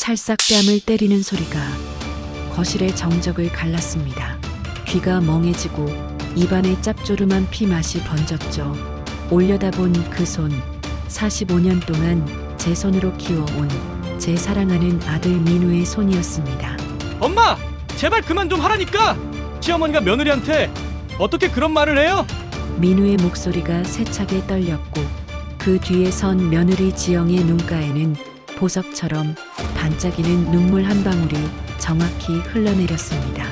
찰싹 뺨을 때리는 소리가 거실의 정적을 갈랐습니다. 귀가 멍해지고 입안에 짭조름한 피 맛이 번졌죠. 올려다본 그 손, 45년 동안 제 손으로 키워온 제 사랑하는 아들 민우의 손이었습니다. 엄마! 제발 그만 좀 하라니까! 시어머니가 며느리한테 어떻게 그런 말을 해요? 민우의 목소리가 세차게 떨렸고 그 뒤에 선 며느리 지영의 눈가에는 보석처럼 반짝이는 눈물 한 방울이 정확히 흘러내렸습니다.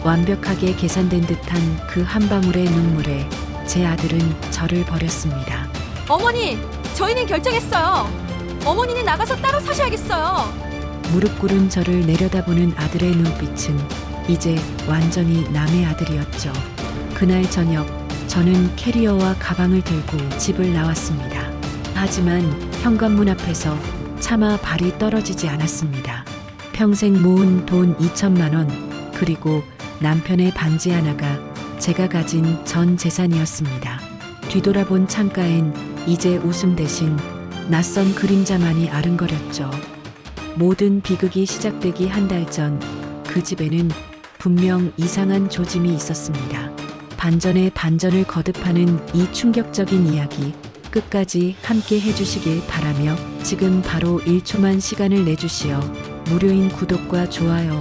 완벽하게 계산된 듯한 그 한 방울의 눈물에 제 아들은 저를 버렸습니다. 어머니, 저희는 결정했어요. 어머니는 나가서 따로 사셔야겠어요. 무릎 꿇은 저를 내려다보는 아들의 눈빛은 이제 완전히 남의 아들이었죠. 그날 저녁 저는 캐리어와 가방을 들고 집을 나왔습니다. 하지만 현관문 앞에서 차마 발이 떨어지지 않았습니다. 평생 모은 돈 2천만 원, 그리고 남편의 반지 하나가 제가 가진 전 재산이었습니다. 뒤돌아본 창가엔 이제 웃음 대신 낯선 그림자만이 아른거렸죠. 모든 비극이 시작되기 한 달 전 그 집에는 분명 이상한 조짐이 있었습니다. 반전에 반전을 거듭하는 이 충격적인 이야기 끝까지 함께 해주시길 바라며 지금 바로 1초만 시간을 내주시어 무료인 구독과 좋아요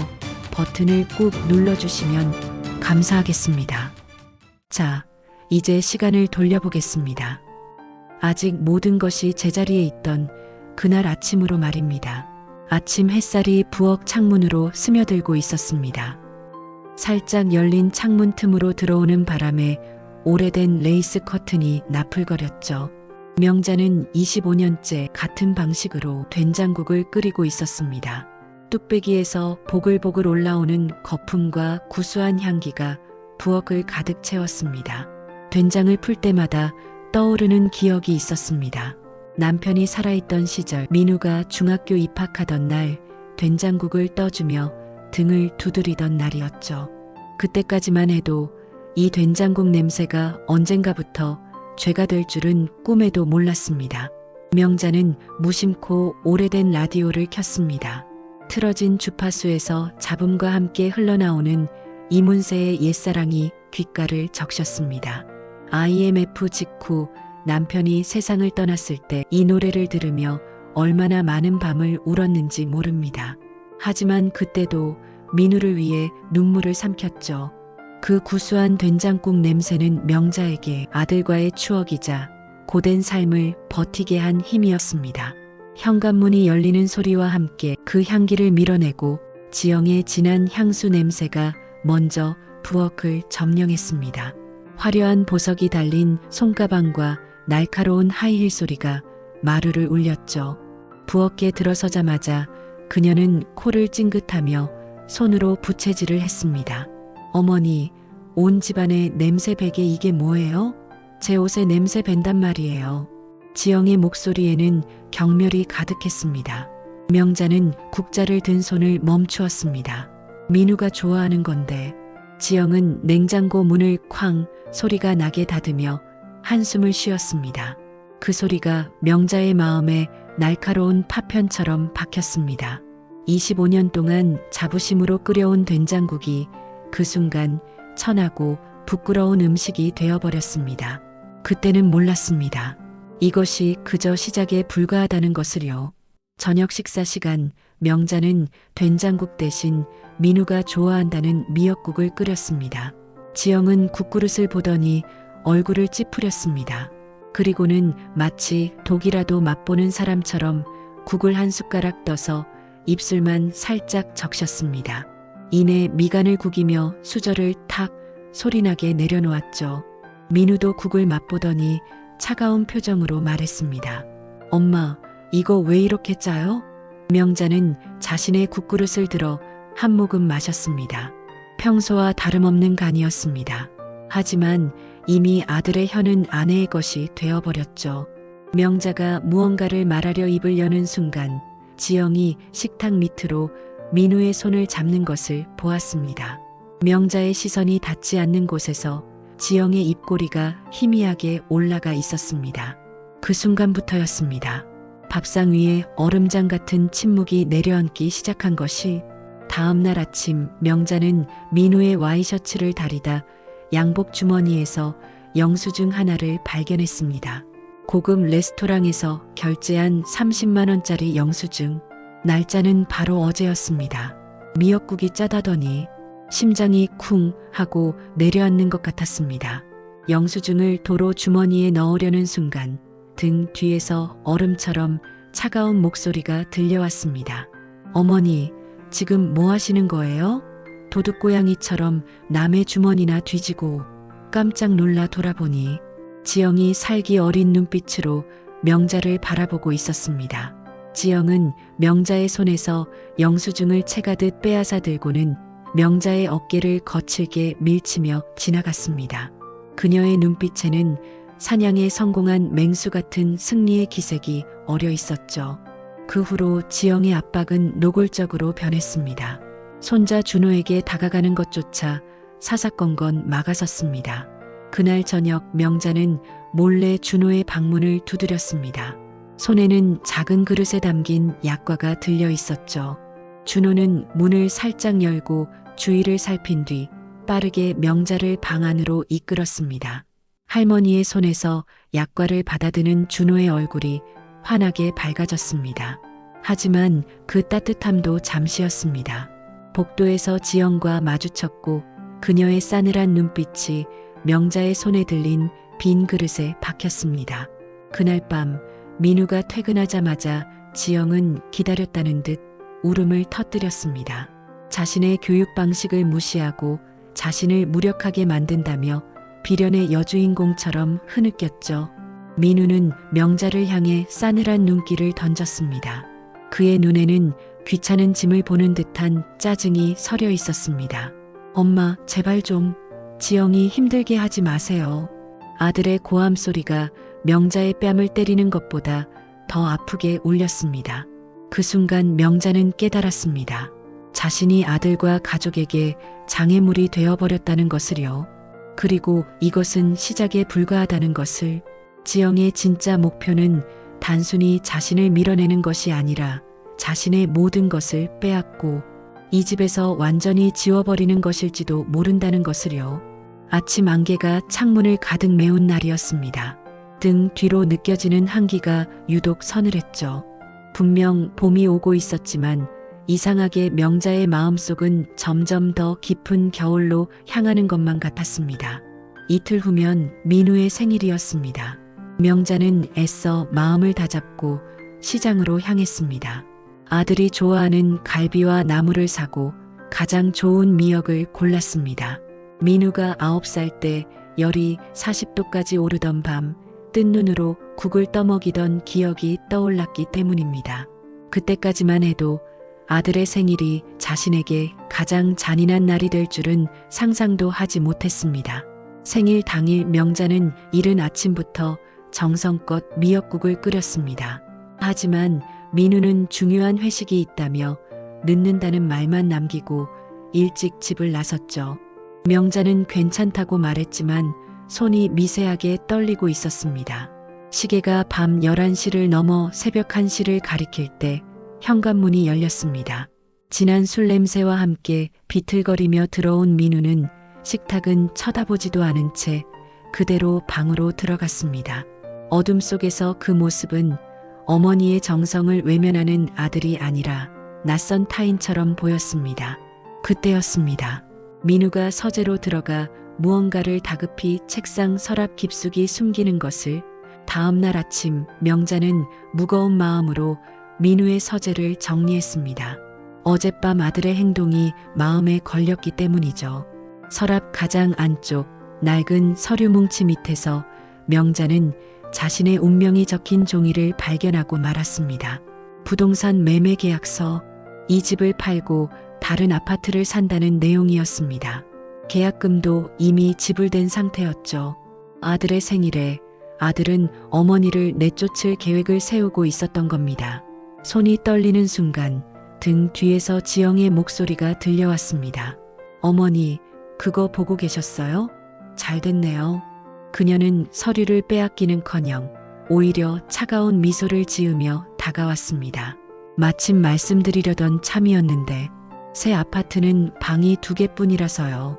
버튼을 꾹 눌러주시면 감사하겠습니다. 자, 이제 시간을 돌려보겠습니다. 아직 모든 것이 제자리에 있던 그날 아침으로 말입니다. 아침 햇살이 부엌 창문으로 스며들고 있었습니다. 살짝 열린 창문 틈으로 들어오는 바람에 오래된 레이스 커튼이 나풀거렸죠. 명자는 25년째 같은 방식으로 된장국을 끓이고 있었습니다. 뚝배기에서 보글보글 올라오는 거품과 구수한 향기가 부엌을 가득 채웠습니다. 된장을 풀 때마다 떠오르는 기억이 있었습니다. 남편이 살아있던 시절 민우가 중학교 입학하던 날 된장국을 떠주며 등을 두드리던 날이었죠. 그때까지만 해도 이 된장국 냄새가 언젠가부터 죄가 될 줄은 꿈에도 몰랐습니다. 명자는 무심코 오래된 라디오를 켰습니다. 틀어진 주파수에서 잡음과 함께 흘러나오는 이문세의 옛사랑이 귓가를 적셨습니다. IMF 직후 남편이 세상을 떠났을 때 이 노래를 들으며 얼마나 많은 밤을 울었는지 모릅니다. 하지만 그때도 민우를 위해 눈물을 삼켰죠. 그 구수한 된장국 냄새는 명자에게 아들과의 추억이자 고된 삶을 버티게 한 힘이었습니다. 현관문이 열리는 소리와 함께 그 향기를 밀어내고 지영의 진한 향수 냄새가 먼저 부엌을 점령했습니다. 화려한 보석이 달린 손가방과 날카로운 하이힐 소리가 마루를 울렸죠. 부엌에 들어서자마자 그녀는 코를 찡긋하며 손으로 부채질을 했습니다. 어머니, 온 집안의 냄새 배게 이게 뭐예요? 제 옷에 냄새 밴단 말이에요. 지영의 목소리에는 경멸이 가득했습니다. 명자는 국자를 든 손을 멈추었습니다. 민우가 좋아하는 건데. 지영은 냉장고 문을 쾅 소리가 나게 닫으며 한숨을 쉬었습니다. 그 소리가 명자의 마음에 날카로운 파편처럼 박혔습니다. 25년 동안 자부심으로 끓여온 된장국이 그 순간 천하고 부끄러운 음식이 되어버렸습니다. 그때는 몰랐습니다. 이것이 그저 시작에 불과하다는 것을요. 저녁 식사 시간 명자는 된장국 대신 민우가 좋아한다는 미역국을 끓였습니다. 지영은 국그릇을 보더니 얼굴을 찌푸렸습니다. 그리고는 마치 독이라도 맛보는 사람처럼 국을 한 숟가락 떠서 입술만 살짝 적셨습니다. 이내 미간을 구기며 수저를 탁 소리나게 내려놓았죠. 민우도 국을 맛보더니 차가운 표정으로 말했습니다. 엄마, 이거 왜 이렇게 짜요? 명자는 자신의 국그릇을 들어 한 모금 마셨습니다. 평소와 다름없는 간이었습니다. 하지만 이미 아들의 혀는 아내의 것이 되어버렸죠. 명자가 무언가를 말하려 입을 여는 순간 지영이 식탁 밑으로 민우의 손을 잡는 것을 보았습니다. 명자의 시선이 닿지 않는 곳에서 지영의 입꼬리가 희미하게 올라가 있었습니다. 그 순간부터였습니다. 밥상 위에 얼음장 같은 침묵이 내려앉기 시작한 것이 다음 날 아침 명자는 민우의 와이셔츠를 다리다 양복 주머니에서 영수증 하나를 발견했습니다. 고급 레스토랑에서 결제한 30만 원짜리 영수증. 날짜는 바로 어제였습니다. 미역국이 짜다더니 심장이 쿵 하고 내려앉는 것 같았습니다. 영수증을 도로 주머니에 넣으려는 순간 등 뒤에서 얼음처럼 차가운 목소리가 들려왔습니다. 어머니, 지금 뭐 하시는 거예요? 도둑고양이처럼 남의 주머니나 뒤지고 깜짝 놀라 돌아보니 지영이 살기 어린 눈빛으로 명자를 바라보고 있었습니다. 지영은 명자의 손에서 영수증을 채가듯 빼앗아 들고는 명자의 어깨를 거칠게 밀치며 지나갔습니다. 그녀의 눈빛에는 사냥에 성공한 맹수 같은 승리의 기색이 어려 있었죠. 그 후로 지영의 압박은 노골적으로 변했습니다. 손자 준호에게 다가가는 것조차 사사건건 막아섰습니다. 그날 저녁 명자는 몰래 준호의 방문을 두드렸습니다. 손에는 작은 그릇에 담긴 약과가 들려 있었죠. 준호는 문을 살짝 열고 주위를 살핀 뒤 빠르게 명자를 방 안으로 이끌었습니다. 할머니의 손에서 약과를 받아드는 준호의 얼굴이 환하게 밝아졌습니다. 하지만 그 따뜻함도 잠시였습니다. 복도에서 지영과 마주쳤고 그녀의 싸늘한 눈빛이 명자의 손에 들린 빈 그릇에 박혔습니다. 그날 밤 민우가 퇴근하자마자 지영은 기다렸다는 듯 울음을 터뜨렸습니다. 자신의 교육 방식을 무시하고 자신을 무력하게 만든다며 비련의 여주인공처럼 흐느꼈죠. 민우는 명자를 향해 싸늘한 눈길을 던졌습니다. 그의 눈에는 귀찮은 짐을 보는 듯한 짜증이 서려 있었습니다. 엄마, 제발 좀 지영이 힘들게 하지 마세요. 아들의 고함 소리가 명자의 뺨을 때리는 것보다 더 아프게 울렸습니다. 그 순간 명자는 깨달았습니다. 자신이 아들과 가족에게 장애물이 되어버렸다는 것을요. 그리고 이것은 시작에 불과하다는 것을. 지영의 진짜 목표는 단순히 자신을 밀어내는 것이 아니라 자신의 모든 것을 빼앗고 이 집에서 완전히 지워버리는 것일지도 모른다는 것을요. 아침 안개가 창문을 가득 메운 날이었습니다. 등 뒤로 느껴지는 한기가 유독 서늘했죠. 분명 봄이 오고 있었지만 이상하게 명자의 마음속은 점점 더 깊은 겨울로 향하는 것만 같았습니다. 이틀 후면 민우의 생일이었습니다. 명자는 애써 마음을 다잡고 시장으로 향했습니다. 아들이 좋아하는 갈비와 나물을 사고 가장 좋은 미역을 골랐습니다. 민우가 9살 때 열이 40도까지 오르던 밤 뜬 눈으로 국을 떠먹이던 기억이 떠올랐기 때문입니다. 그때까지만 해도 아들의 생일이 자신에게 가장 잔인한 날이 될 줄은 상상도 하지 못했습니다. 생일 당일 명자는 이른 아침부터 정성껏 미역국을 끓였습니다. 하지만 민우는 중요한 회식이 있다며 늦는다는 말만 남기고 일찍 집을 나섰죠. 명자는 괜찮다고 말했지만 손이 미세하게 떨리고 있었습니다. 시계가 밤 11시를 넘어 새벽 1시를 가리킬 때 현관문이 열렸습니다. 진한 술 냄새와 함께 비틀거리며 들어온 민우는 식탁은 쳐다보지도 않은 채 그대로 방으로 들어갔습니다. 어둠 속에서 그 모습은 어머니의 정성을 외면하는 아들이 아니라 낯선 타인처럼 보였습니다. 그때였습니다. 민우가 서재로 들어가 무언가를 다급히 책상 서랍 깊숙이 숨기는 것을. 다음 날 아침 명자는 무거운 마음으로 민우의 서재를 정리했습니다. 어젯밤 아들의 행동이 마음에 걸렸기 때문이죠. 서랍 가장 안쪽 낡은 서류 뭉치 밑에서 명자는 자신의 운명이 적힌 종이를 발견하고 말았습니다. 부동산 매매 계약서, 이 집을 팔고 다른 아파트를 산다는 내용이었습니다. 계약금도 이미 지불된 상태였죠. 아들의 생일에 아들은 어머니를 내쫓을 계획을 세우고 있었던 겁니다. 손이 떨리는 순간 등 뒤에서 지영의 목소리가 들려왔습니다. 어머니, 그거 보고 계셨어요? 잘 됐네요. 그녀는 서류를 빼앗기는커녕 오히려 차가운 미소를 지으며 다가왔습니다. 마침 말씀드리려던 참이었는데 새 아파트는 방이 2개뿐이라서요.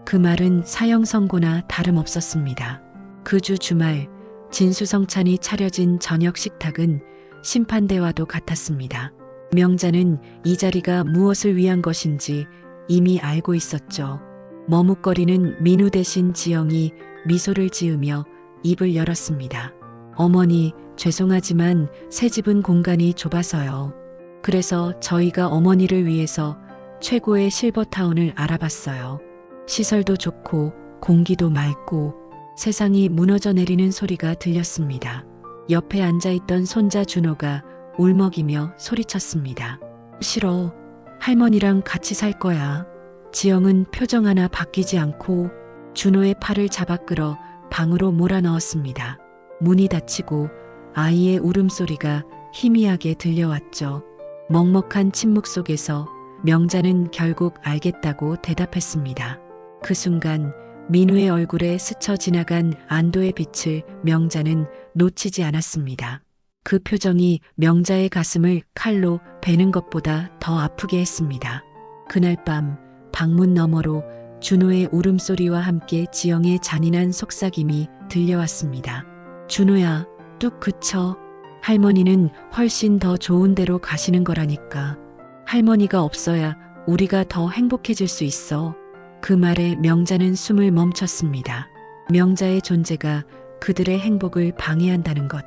그 말은 사형 선고나 다름없었습니다. 그 주 주말 진수성찬이 차려진 저녁 식탁은 심판대와도 같았습니다. 명자는 이 자리가 무엇을 위한 것인지 이미 알고 있었죠. 머뭇거리는 민우 대신 지영이 미소를 지으며 입을 열었습니다. 어머니, 죄송하지만 새 집은 공간이 좁아서요. 그래서 저희가 어머니를 위해서 최고의 실버타운을 알아봤어요. 시설도 좋고 공기도 맑고 세상이 무너져 내리는 소리가 들렸습니다. 옆에 앉아있던 손자 준호가 울먹이며 소리쳤습니다. 싫어. 할머니랑 같이 살 거야. 지영은 표정 하나 바뀌지 않고 준호의 팔을 잡아 끌어 방으로 몰아넣었습니다. 문이 닫히고 아이의 울음소리가 희미하게 들려왔죠. 먹먹한 침묵 속에서 명자는 결국 알겠다고 대답했습니다. 그 순간 민우의 얼굴에 스쳐 지나간 안도의 빛을 명자는 놓치지 않았습니다. 그 표정이 명자의 가슴을 칼로 베는 것보다 더 아프게 했습니다. 그날 밤 방문 너머로 준호의 울음소리와 함께 지영의 잔인한 속삭임이 들려왔습니다. 준호야, 뚝 그쳐. 할머니는 훨씬 더 좋은 데로 가시는 거라니까. 할머니가 없어야 우리가 더 행복해질 수 있어. 그 말에 명자는 숨을 멈췄습니다. 명자의 존재가 그들의 행복을 방해한다는 것.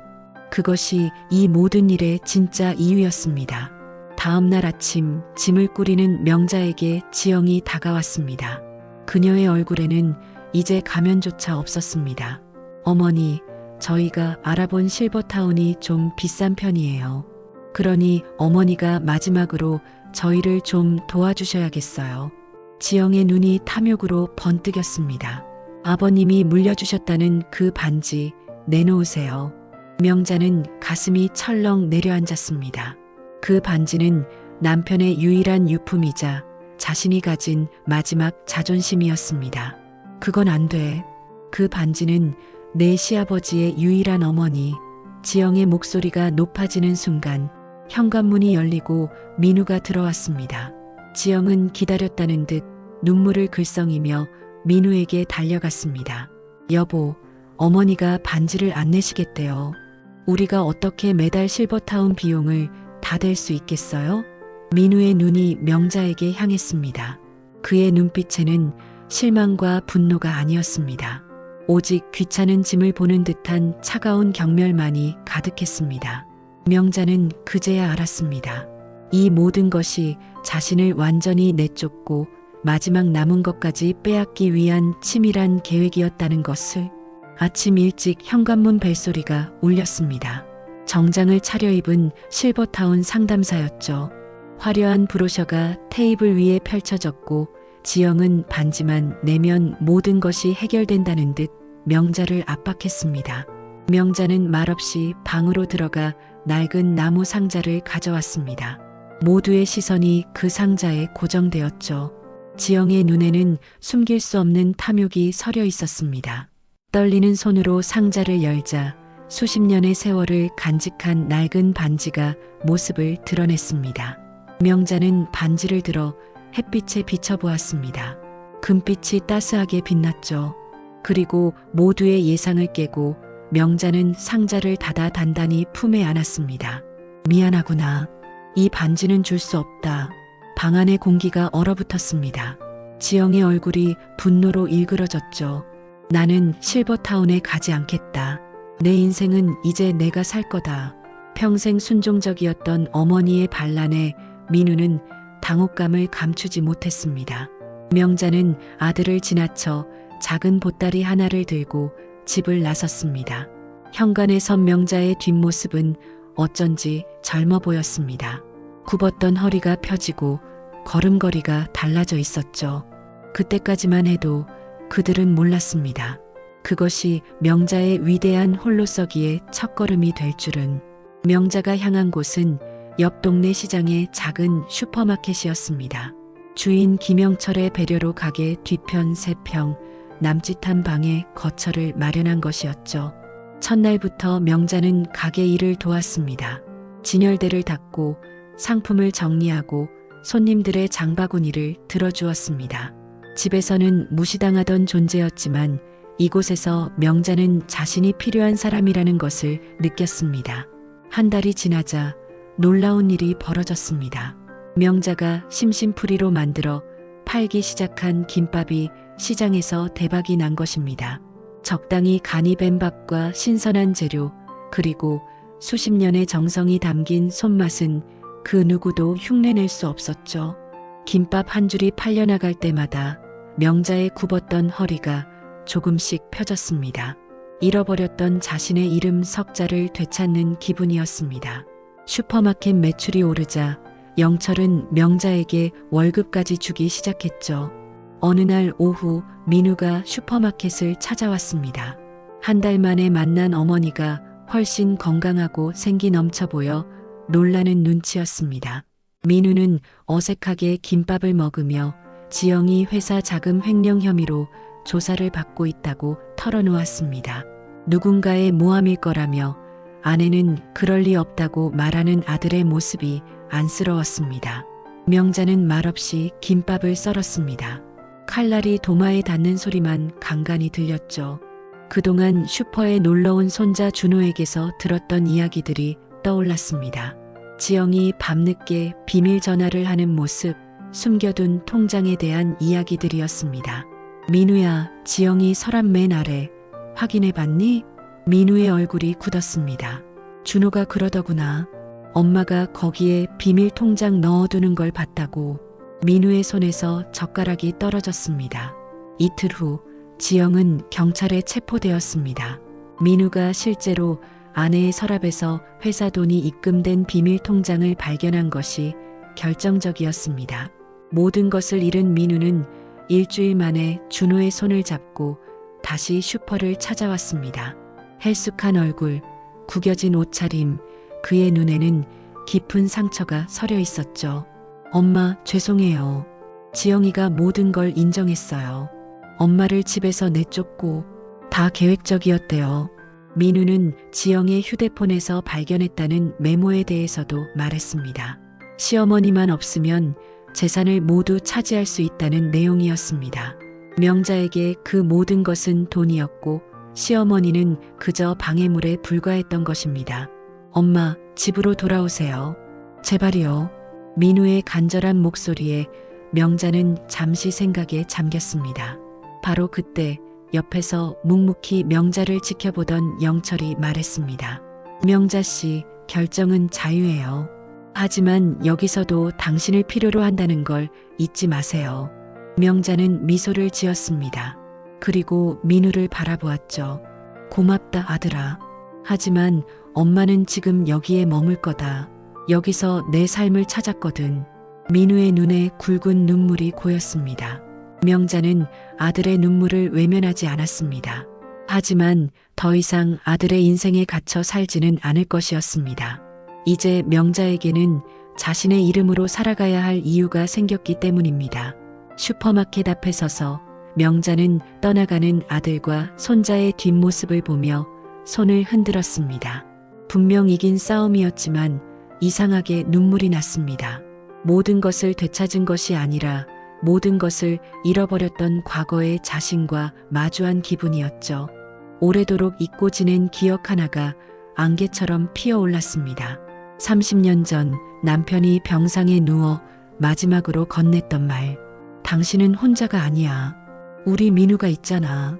그것이 이 모든 일의 진짜 이유였습니다. 다음 날 아침 짐을 꾸리는 명자에게 지영이 다가왔습니다. 그녀의 얼굴에는 이제 가면조차 없었습니다. 어머니, 저희가 알아본 실버타운이 좀 비싼 편이에요. 그러니 어머니가 마지막으로 저희를 좀 도와주셔야겠어요. 지영의 눈이 탐욕으로 번뜩였습니다. 아버님이 물려주셨다는 그 반지 내놓으세요. 명자는 가슴이 철렁 내려앉았습니다. 그 반지는 남편의 유일한 유품이자 자신이 가진 마지막 자존심이었습니다. 그건 안 돼. 그 반지는 내 시아버지의 유일한 어머니. 지영의 목소리가 높아지는 순간 현관문이 열리고 민우가 들어왔습니다. 지영은 기다렸다는 듯 눈물을 글썽이며 민우에게 달려갔습니다. 여보, 어머니가 반지를 안 내시겠대요. 우리가 어떻게 매달 실버타운 비용을 다 댈 수 있겠어요? 민우의 눈이 명자에게 향했습니다. 그의 눈빛에는 실망과 분노가 아니었습니다. 오직 귀찮은 짐을 보는 듯한 차가운 경멸만이 가득했습니다. 명자는 그제야 알았습니다. 이 모든 것이 자신을 완전히 내쫓고 마지막 남은 것까지 빼앗기 위한 치밀한 계획이었다는 것을. 아침 일찍 현관문 벨소리가 울렸습니다. 정장을 차려입은 실버타운 상담사였죠. 화려한 브로셔가 테이블 위에 펼쳐졌고 지영은 반지만 내면 모든 것이 해결된다는 듯 명자를 압박했습니다. 명자는 말없이 방으로 들어가 낡은 나무 상자를 가져왔습니다. 모두의 시선이 그 상자에 고정되었죠. 지영의 눈에는 숨길 수 없는 탐욕이 서려 있었습니다. 떨리는 손으로 상자를 열자 수십 년의 세월을 간직한 낡은 반지가 모습을 드러냈습니다. 명자는 반지를 들어 햇빛에 비춰보았습니다. 금빛이 따스하게 빛났죠. 그리고 모두의 예상을 깨고 명자는 상자를 닫아 단단히 품에 안았습니다. 미안하구나. 이 반지는 줄 수 없다. 방 안의 공기가 얼어붙었습니다. 지영의 얼굴이 분노로 일그러졌죠. 나는 실버타운에 가지 않겠다. 내 인생은 이제 내가 살 거다. 평생 순종적이었던 어머니의 반란에 민우는 당혹감을 감추지 못했습니다. 명자는 아들을 지나쳐 작은 보따리 하나를 들고 집을 나섰습니다. 현관에 선 명자의 뒷모습은 어쩐지 젊어 보였습니다. 굽었던 허리가 펴지고 걸음걸이가 달라져 있었죠. 그때까지만 해도 그들은 몰랐습니다. 그것이 명자의 위대한 홀로서기의 첫걸음이 될 줄은. 명자가 향한 곳은 옆 동네 시장의 작은 슈퍼마켓이었습니다. 주인 김영철의 배려로 가게 뒤편 3평, 남짓한 방에 거처를 마련한 것이었죠. 첫날부터 명자는 가게 일을 도왔습니다. 진열대를 닫고 상품을 정리하고 손님들의 장바구니를 들어주었습니다. 집에서는 무시당하던 존재였지만 이곳에서 명자는 자신이 필요한 사람이라는 것을 느꼈습니다. 한 달이 지나자 놀라운 일이 벌어졌습니다. 명자가 심심풀이로 만들어 팔기 시작한 김밥이 시장에서 대박이 난 것입니다. 적당히 간이 밴 밥과 신선한 재료, 그리고 수십 년의 정성이 담긴 손맛은 그 누구도 흉내낼 수 없었죠. 김밥 한 줄이 팔려나갈 때마다 명자의 굽었던 허리가 조금씩 펴졌습니다. 잃어버렸던 자신의 이름 석자를 되찾는 기분이었습니다. 슈퍼마켓 매출이 오르자 영철은 명자에게 월급까지 주기 시작했죠. 어느 날 오후 민우가 슈퍼마켓을 찾아왔습니다. 한 달 만에 만난 어머니가 훨씬 건강하고 생기 넘쳐 보여 놀라는 눈치였습니다. 민우는 어색하게 김밥을 먹으며 지영이 회사 자금 횡령 혐의로 조사를 받고 있다고 털어놓았습니다. 누군가의 모함일 거라며 아내는 그럴 리 없다고 말하는 아들의 모습이 안쓰러웠습니다. 명자는 말없이 김밥을 썰었습니다. 칼날이 도마에 닿는 소리만 간간히 들렸죠. 그동안 슈퍼에 놀러온 손자 준호에게서 들었던 이야기들이 떠올랐습니다. 지영이 밤늦게 비밀 전화를 하는 모습, 숨겨둔 통장에 대한 이야기들이었습니다. 민우야, 지영이 서랍 맨 아래 확인해봤니? 민우의 얼굴이 굳었습니다. 준호가 그러더구나. 엄마가 거기에 비밀 통장 넣어두는 걸 봤다고. 민우의 손에서 젓가락이 떨어졌습니다. 이틀 후 지영은 경찰에 체포되었습니다. 민우가 실제로 아내의 서랍에서 회사 돈이 입금된 비밀 통장을 발견한 것이 결정적이었습니다. 모든 것을 잃은 민우는 일주일 만에 준호의 손을 잡고 다시 슈퍼를 찾아왔습니다. 헬쑥한 얼굴, 구겨진 옷차림, 그의 눈에는 깊은 상처가 서려 있었죠. 엄마, 죄송해요. 지영이가 모든 걸 인정했어요. 엄마를 집에서 내쫓고 다 계획적이었대요. 민우는 지영의 휴대폰에서 발견했다는 메모에 대해서도 말했습니다. 시어머니만 없으면 재산을 모두 차지할 수 있다는 내용이었습니다. 명자에게 그 모든 것은 돈이었고 시어머니는 그저 방해물에 불과했던 것입니다. 엄마, 집으로 돌아오세요. 제발이요. 민우의 간절한 목소리에 명자는 잠시 생각에 잠겼습니다. 바로 그때 옆에서 묵묵히 명자를 지켜보던 영철이 말했습니다. 명자 씨, 결정은 자유예요. 하지만 여기서도 당신을 필요로 한다는 걸 잊지 마세요. 명자는 미소를 지었습니다. 그리고 민우를 바라보았죠. 고맙다, 아들아. 하지만 엄마는 지금 여기에 머물 거다. 여기서 내 삶을 찾았거든. 민우의 눈에 굵은 눈물이 고였습니다. 명자는 아들의 눈물을 외면하지 않았습니다. 하지만 더 이상 아들의 인생에 갇혀 살지는 않을 것이었습니다. 이제 명자에게는 자신의 이름으로 살아가야 할 이유가 생겼기 때문입니다. 슈퍼마켓 앞에 서서 명자는 떠나가는 아들과 손자의 뒷모습을 보며 손을 흔들었습니다. 분명 이긴 싸움이었지만 이상하게 눈물이 났습니다. 모든 것을 되찾은 것이 아니라 모든 것을 잃어버렸던 과거의 자신과 마주한 기분이었죠. 오래도록 잊고 지낸 기억 하나가 안개처럼 피어올랐습니다. 30년 전 남편이 병상에 누워 마지막으로 건넸던 말. 당신은 혼자가 아니야. 우리 민우가 있잖아.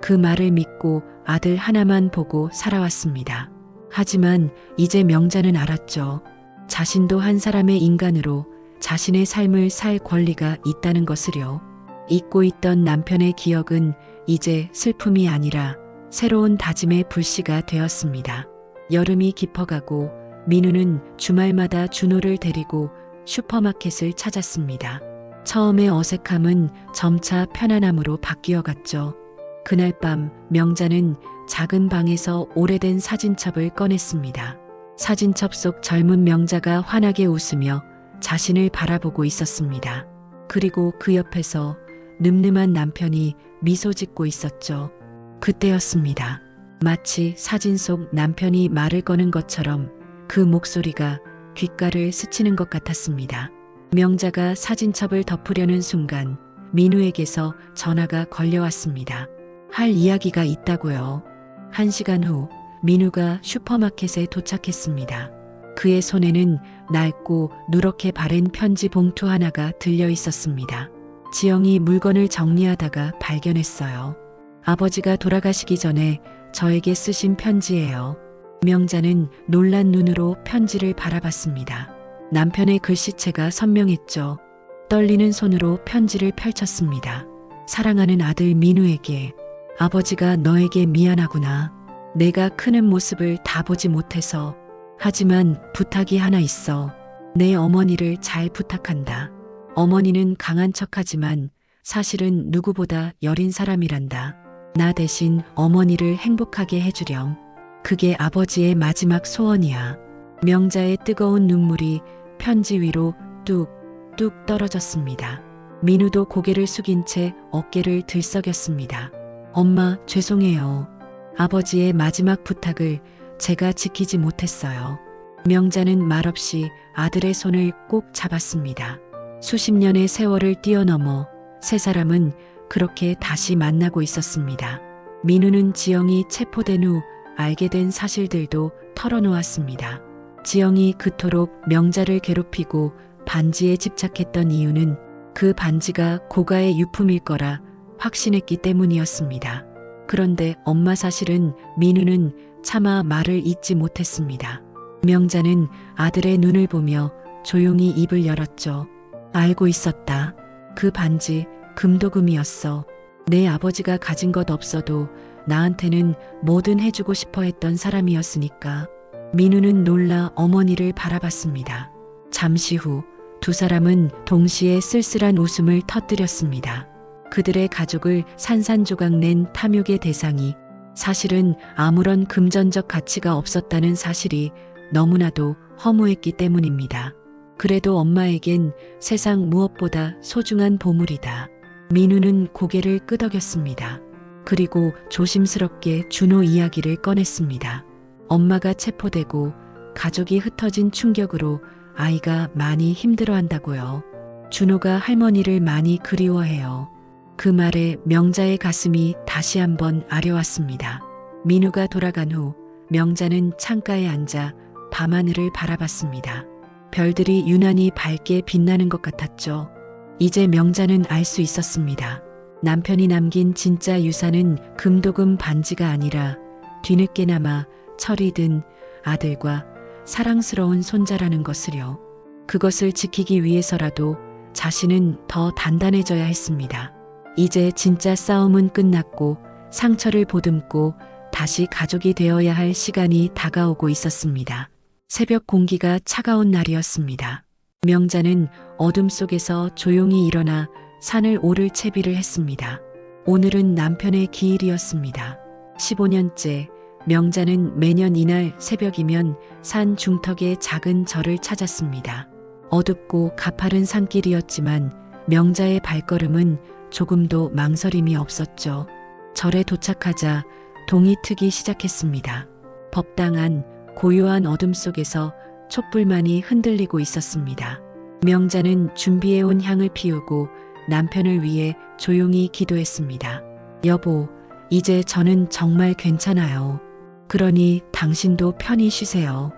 그 말을 믿고 아들 하나만 보고 살아왔습니다. 하지만 이제 명자는 알았죠. 자신도 한 사람의 인간으로 자신의 삶을 살 권리가 있다는 것을요. 잊고 있던 남편의 기억은 이제 슬픔이 아니라 새로운 다짐의 불씨가 되었습니다. 여름이 깊어가고 민우는 주말마다 준호를 데리고 슈퍼마켓을 찾았습니다. 처음의 어색함은 점차 편안함으로 바뀌어갔죠. 그날 밤 명자는 작은 방에서 오래된 사진첩을 꺼냈습니다. 사진첩 속 젊은 명자가 환하게 웃으며 자신을 바라보고 있었습니다. 그리고 그 옆에서 늠름한 남편이 미소 짓고 있었죠. 그때였습니다. 마치 사진 속 남편이 말을 거는 것처럼 그 목소리가 귓가를 스치는 것 같았습니다. 명자가 사진첩을 덮으려는 순간 민우에게서 전화가 걸려왔습니다. 할 이야기가 있다고요. 1시간 후 민우가 슈퍼마켓에 도착했습니다. 그의 손에는 낡고 누렇게 바랜 편지 봉투 하나가 들려 있었습니다. 지영이 물건을 정리하다가 발견했어요. 아버지가 돌아가시기 전에 저에게 쓰신 편지예요. 명자는 놀란 눈으로 편지를 바라봤습니다. 남편의 글씨체가 선명했죠. 떨리는 손으로 편지를 펼쳤습니다. 사랑하는 아들 민우에게, 아버지가 너에게 미안하구나. 내가 크는 모습을 다 보지 못해서. 하지만 부탁이 하나 있어. 내 어머니를 잘 부탁한다. 어머니는 강한 척하지만 사실은 누구보다 여린 사람이란다. 나 대신 어머니를 행복하게 해주렴. 그게 아버지의 마지막 소원이야. 명자의 뜨거운 눈물이 편지 위로 뚝뚝 떨어졌습니다. 민우도 고개를 숙인 채 어깨를 들썩였습니다. 엄마, 죄송해요. 아버지의 마지막 부탁을 제가 지키지 못했어요. 명자는 말없이 아들의 손을 꼭 잡았습니다. 수십 년의 세월을 뛰어넘어 세 사람은 그렇게 다시 만나고 있었습니다. 민우는 지영이 체포된 후 알게 된 사실들도 털어놓았습니다. 지영이 그토록 명자를 괴롭히고 반지에 집착했던 이유는 그 반지가 고가의 유품일 거라 확신했기 때문이었습니다. 그런데 엄마, 사실은 민우는 차마 말을 잇지 못했습니다. 명자는 아들의 눈을 보며 조용히 입을 열었죠. 알고 있었다. 그 반지 금도금이었어. 내 아버지가 가진 것 없어도 나한테는 뭐든 해주고 싶어 했던 사람이었으니까. 민우는 놀라 어머니를 바라봤습니다. 잠시 후 두 사람은 동시에 쓸쓸한 웃음을 터뜨렸습니다. 그들의 가족을 산산조각 낸 탐욕의 대상이 사실은 아무런 금전적 가치가 없었다는 사실이 너무나도 허무했기 때문입니다. 그래도 엄마에겐 세상 무엇보다 소중한 보물이다. 민우는 고개를 끄덕였습니다. 그리고 조심스럽게 준호 이야기를 꺼냈습니다. 엄마가 체포되고 가족이 흩어진 충격으로 아이가 많이 힘들어한다고요. 준호가 할머니를 많이 그리워해요. 그 말에 명자의 가슴이 다시 한번 아려왔습니다. 민우가 돌아간 후 명자는 창가에 앉아 밤하늘을 바라봤습니다. 별들이 유난히 밝게 빛나는 것 같았죠. 이제 명자는 알 수 있었습니다. 남편이 남긴 진짜 유산은 금도금 반지가 아니라 뒤늦게나마 철이 든 아들과 사랑스러운 손자라는 것을요. 그것을 지키기 위해서라도 자신은 더 단단해져야 했습니다. 이제 진짜 싸움은 끝났고 상처를 보듬고 다시 가족이 되어야 할 시간이 다가오고 있었습니다. 새벽 공기가 차가운 날이었습니다. 명자는 어둠 속에서 조용히 일어나 산을 오를 채비를 했습니다. 오늘은 남편의 기일이었습니다. 15년째 명자는 매년 이날 새벽이면 산 중턱의 작은 절을 찾았습니다. 어둡고 가파른 산길이었지만 명자의 발걸음은 조금도 망설임이 없었죠. 절에 도착하자 동이 트기 시작했습니다. 법당안 고요한 어둠 속에서 촛불만이 흔들리고 있었습니다. 명자는 준비해온 향을 피우고 남편을 위해 조용히 기도했습니다. 여보, 이제 저는 정말 괜찮아요. 그러니 당신도 편히 쉬세요.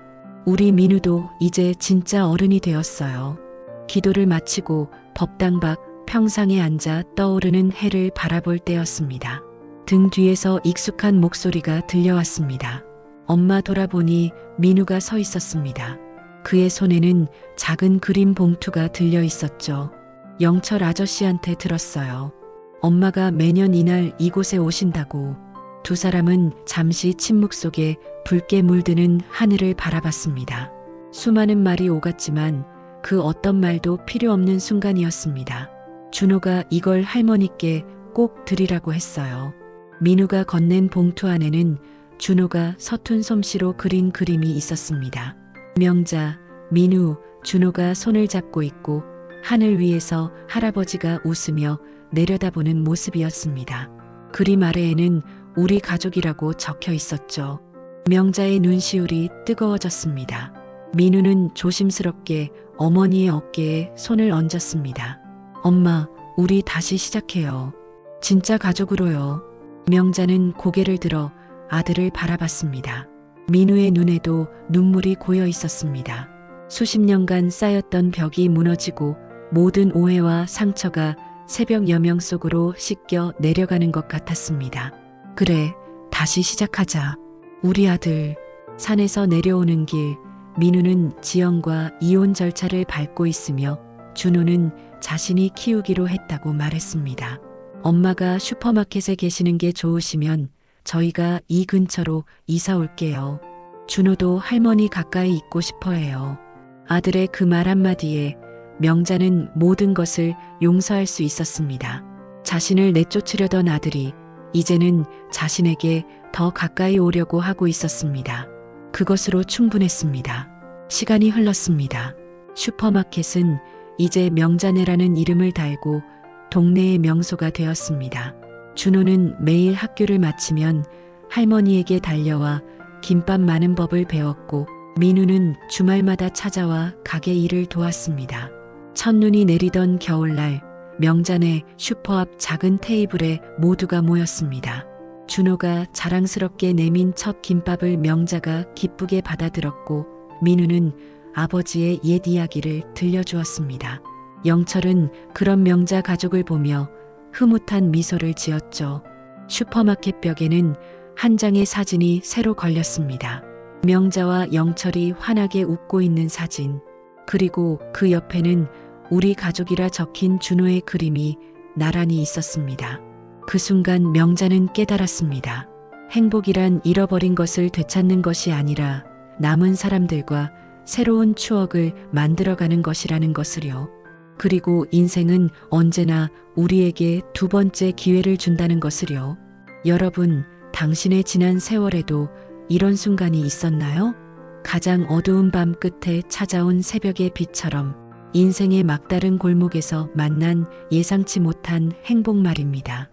우리 민우도 이제 진짜 어른이 되었어요. 기도를 마치고 법당 밖 평상에 앉아 떠오르는 해를 바라볼 때였습니다. 등 뒤에서 익숙한 목소리가 들려왔습니다. 엄마, 돌아보니 민우가 서 있었습니다. 그의 손에는 작은 그림 봉투가 들려 있었죠. 영철 아저씨한테 들었어요. 엄마가 매년 이날 이곳에 오신다고. 두 사람은 잠시 침묵 속에 붉게 물드는 하늘을 바라봤습니다. 수많은 말이 오갔지만 그 어떤 말도 필요 없는 순간이었습니다. 준호가 이걸 할머니께 꼭 드리라고 했어요. 민우가 건넨 봉투 안에는 준호가 서툰 솜씨로 그린 그림이 있었습니다. 명자, 민우, 준호가 손을 잡고 있고 하늘 위에서 할아버지가 웃으며 내려다보는 모습이었습니다. 그림 아래에는 우리 가족이라고 적혀 있었죠. 명자의 눈시울이 뜨거워졌습니다. 민우는 조심스럽게 어머니의 어깨에 손을 얹었습니다. 엄마, 우리 다시 시작해요. 진짜 가족으로요. 명자는 고개를 들어 아들을 바라봤습니다. 민우의 눈에도 눈물이 고여 있었습니다. 수십 년간 쌓였던 벽이 무너지고 모든 오해와 상처가 새벽 여명 속으로 씻겨 내려가는 것 같았습니다. 그래, 다시 시작하자. 우리 아들. 산에서 내려오는 길, 민우는 지영과 이혼 절차를 밟고 있으며 준호는 자신이 키우기로 했다고 말했습니다. 엄마가 슈퍼마켓에 계시는 게 좋으시면 저희가 이 근처로 이사 올게요. 준호도 할머니 가까이 있고 싶어 해요. 아들의 그 말 한마디에 명자는 모든 것을 용서할 수 있었습니다. 자신을 내쫓으려던 아들이 이제는 자신에게 더 가까이 오려고 하고 있었습니다. 그것으로 충분했습니다. 시간이 흘렀습니다. 슈퍼마켓은 이제 명자네라는 이름을 달고 동네의 명소가 되었습니다. 준호는 매일 학교를 마치면 할머니에게 달려와 김밥 마는 법을 배웠고 민우는 주말마다 찾아와 가게 일을 도왔습니다. 첫눈이 내리던 겨울날 명자네 슈퍼 앞 작은 테이블에 모두가 모였습니다. 준호가 자랑스럽게 내민 첫 김밥을 명자가 기쁘게 받아들었고 민우는 아버지의 옛 이야기를 들려주었습니다. 영철은 그런 명자 가족을 보며 흐뭇한 미소를 지었죠. 슈퍼마켓 벽에는 한 장의 사진이 새로 걸렸습니다. 명자와 영철이 환하게 웃고 있는 사진. 그리고 그 옆에는 우리 가족이라 적힌 준호의 그림이 나란히 있었습니다. 그 순간 명자는 깨달았습니다. 행복이란 잃어버린 것을 되찾는 것이 아니라 남은 사람들과 새로운 추억을 만들어가는 것이라는 것을요. 그리고 인생은 언제나 우리에게 두 번째 기회를 준다는 것을요. 여러분, 당신의 지난 세월에도 이런 순간이 있었나요? 가장 어두운 밤 끝에 찾아온 새벽의 빛처럼 인생의 막다른 골목에서 만난 예상치 못한 행복 말입니다.